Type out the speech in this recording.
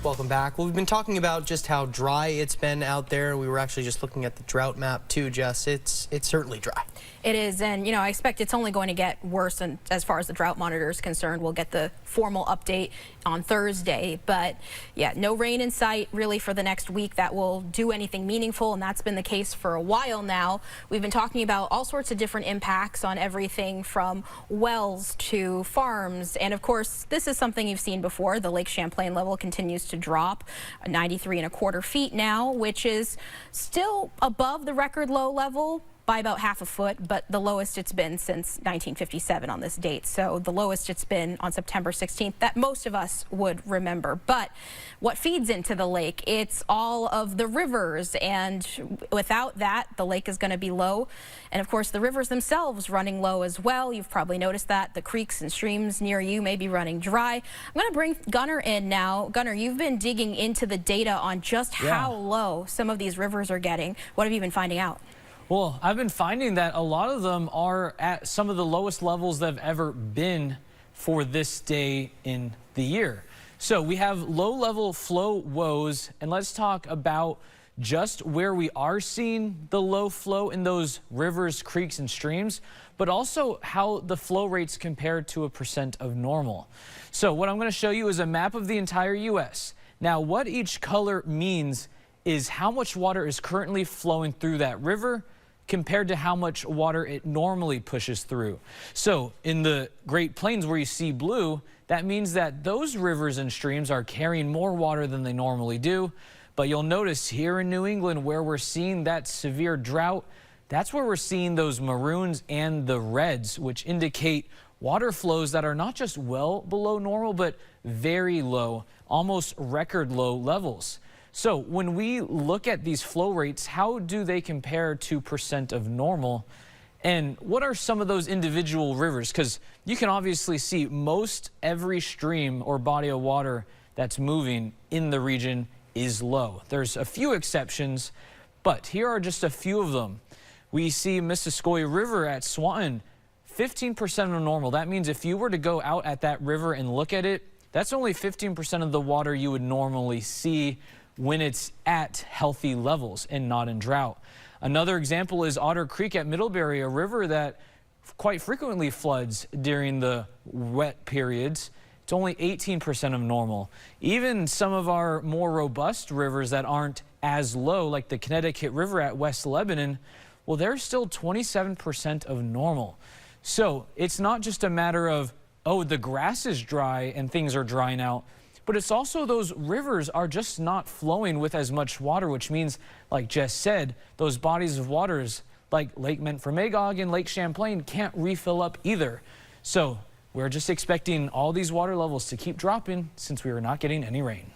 Welcome back. Well, we've been talking about just how dry it's been out there. We were actually just looking at the drought map too, Jess. It's certainly dry. It is, and I expect it's only going to get worse. And as far as the drought monitor is concerned, we'll get the formal update on Thursday. But yeah, no rain in sight really for the next week that will do anything meaningful, and that's been the case for a while now. We've been talking about all sorts of different impacts on everything from wells to farms, and of course, this is something you've seen before. The Lake Champlain level continues to drop 93¼ feet now, which is still above the record low level by about ½ foot, but the lowest it's been since 1957 on this date. So the lowest it's been on September 16th that most of us would remember. But what feeds into the lake? It's all of the rivers, and without that, the lake is going to be low. And of course, the rivers themselves running low as well. You've probably noticed that. The creeks and streams near you may be running dry. I'm going to bring Gunnar in now. Gunnar, you've been digging into the data on just how low some of these rivers are getting. What have you been finding out? Well, I've been finding that a lot of them are at some of the lowest levels they've ever been for this day in the year. So we have low-level flow woes, and let's talk about just where we are seeing the low flow in those rivers, creeks, and streams, but also how the flow rates compare to a percent of normal. So what I'm going to show you is a map of the entire U.S. Now, what each color means is how much water is currently flowing through that river compared to how much water it normally pushes through. So in the Great Plains where you see blue, that means that those rivers and streams are carrying more water than they normally do. But you'll notice here in New England where we're seeing that severe drought, that's where we're seeing those maroons and the reds, which indicate water flows that are not just well below normal, but very low, almost record low levels. So when we look at these flow rates, how do they compare to percent of normal? And what are some of those individual rivers? Because you can obviously see most every stream or body of water that's moving in the region is low. There's a few exceptions, but here are just a few of them. We see Missisquoi River at Swanton, 15% of normal. That means if you were to go out at that river and look at it, that's only 15% of the water you would normally see when it's at healthy levels and not in drought. Another example is Otter Creek at Middlebury, a river that quite frequently floods during the wet periods. It's only 18% of normal. Even some of our more robust rivers that aren't as low, like the Connecticut River at West Lebanon, well, they're still 27% of normal. So it's not just a matter of, oh, the grass is dry and things are drying out, but it's also those rivers are just not flowing with as much water, which means, like Jess said, those bodies of waters like Lake Memphremagog and Lake Champlain can't refill up either. So we're just expecting all these water levels to keep dropping since we are not getting any rain.